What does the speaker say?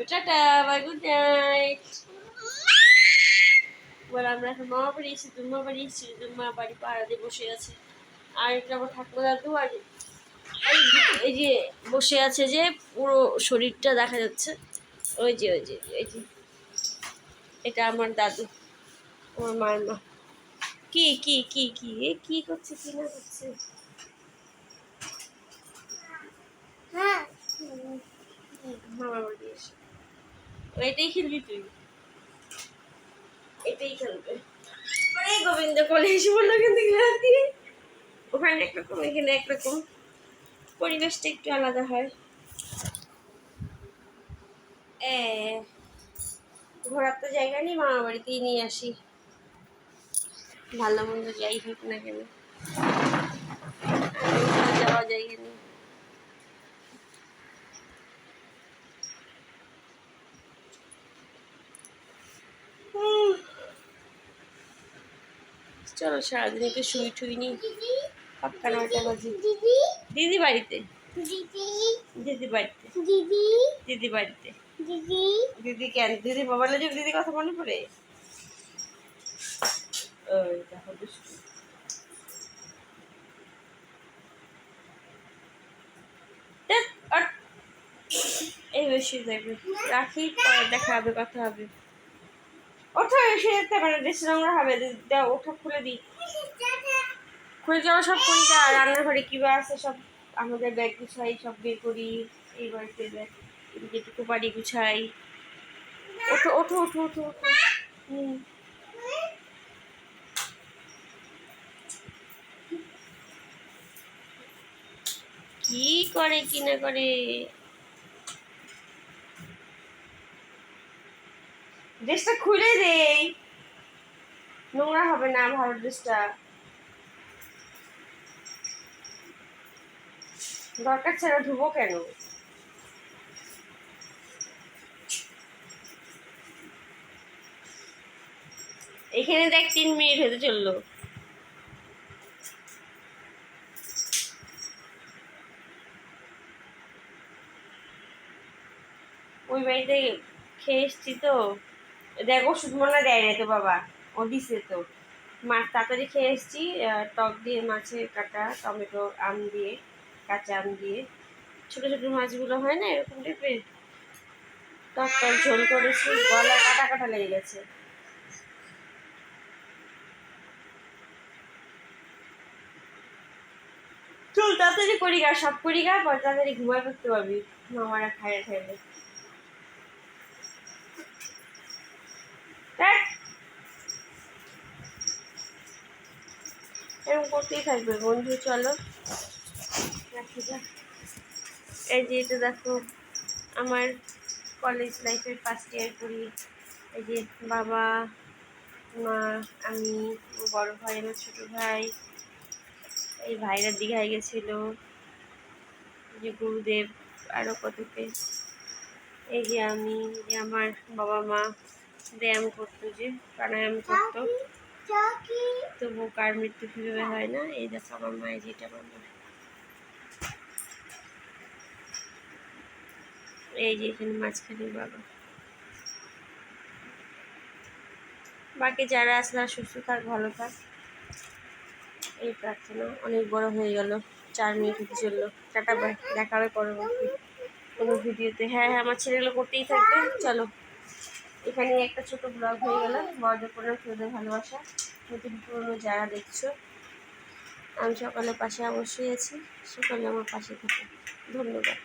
Tata, by, good night. বলে আমরা এখন মামা বাড়ি এসেছি, দুম্মা বাড়ি এসেছি, দুম্মা বাড়ি পাড়া দিয়ে বসে আছে। আর এটা আমার ঠাকুমা দাদু আর এই যে বসে আছে, যে পুরো শরীরটা দেখা যাচ্ছে। ওই যে ওই যে ওই যে এটা আমার দাদু, আমার মায়ের মা। কি কি কি কি এ কি করছে, কি না করছে? হ্যাঁ, মামা বাড়ি এসে এটাই খেলবি তুই, এটাই খেলবে। গোবিন্দ কোলে এসে বললো কিন্তু দিয়ে ওখানে একরকম, এখানে একরকম, পরিবেশটা একটু আলাদা হয়। ঘোরার তো জায়গা নেই, মামা বাড়িতেই নিয়ে আসি। ভালো মন্দ যাই হোক না কেন, যাওয়া জায়গা নেই। চলো সারাদিন একটু শুই ঠুই নি, পাক্কা 9টা বাজে। দিদি বাড়িতে, দিদি বাড়িতে, দিদি বাড়িতে। দিদি কেন? দিদি মোবাইলে যে দিদি কথা মনে পড়ে। ওই দেখো দুষ্টু। এই বেশি দেখবে, রাখি, পরে দেখা হবে, কথা হবে। ওঠো, এসে যেতে পারে, বেশি নোংরা হবে। ওঠো, খুলে দিই, খুলে যাওয়া সব করি। যা রান্নাঘরে কি বা আছে সব আমাদের ব্যাগ গুছাই, সব বের করি। এই বাড়িতে ব্যাগ যেটুকু বাড়ি গুছাই। ওঠো ওঠো ওঠো ওঠো ওঠো। কি করে কি না করে, ড্রেসটা খুলে দেই, নোংরা হবে না ভালো ড্রেসটা। দরকার ছাড়া ধুবো কেন? এখানে দেখ 3 মিনিট হতে চললো। ওই বাড়িতে খেয়ে এসছি তো, দেখ ওষুধ মনে দেয় না তো বাবা, ও দিছে তো। মাছ তাড়াতাড়ি খেয়ে এসছি, টক দিয়ে, মাছের কাটা, টমেটো, আম দিয়ে, কাঁচা আম দিয়ে, ছোটো ছোটো মাছগুলো হয় না এরকম টাইপের, টক টক ঝোল করেছি। গলায় কাটা কাটা লেগে গেছে। চল তাড়াতাড়ি করি গা, সব করি গা, পরে তাড়াতাড়ি ঘুমায় করতে পারবি। মামারা খাইয়ে খাইলে এরকম করতেই থাকবে বন্ধু। চলো রাখি যা। এই যে এটা দেখো, আমার কলেজ লাইফের ফার্স্ট ইয়ার করি। এই যে বাবা মা, আমি, বড় ভাই, আমার ছোটো ভাই। এই ভাইরা দীঘায় গেছিলো, যে গুরুদেব, আরও কতকে। এই যে আমি, যে আমার বাবা মা ব্যায়াম করতো, যে প্রাণায়াম করতো, তবু কার মৃত্যু কীভাবে হয় না। এই দেখো আমার মায়ের, যেটা আমার মা। এই যে এখানে মাঝখানে বাবা। বাকি যারা আছে তারা সুস্থ থাক, ভালো থাক, এই প্রার্থনা। অনেক বড় হয়ে গেল, 4 মিনিট হতে চললো। টাটা, বাই, দেখা হবে পরবর্তী কোনো ভিডিওতে। হ্যাঁ হ্যাঁ, আমার ছেলেগুলো করতেই থাকবে। চলো, এখানে একটা ছোট ব্লগ হয়ে গেল। বড়দের প্রণাম, ছোটদের ভালোবাসা। নতুন পুরনো যারা দেখছো, আমি সকালের পাশে অবশ্যই আছি, সকালে আমার পাশে থাকো। ধন্যবাদ।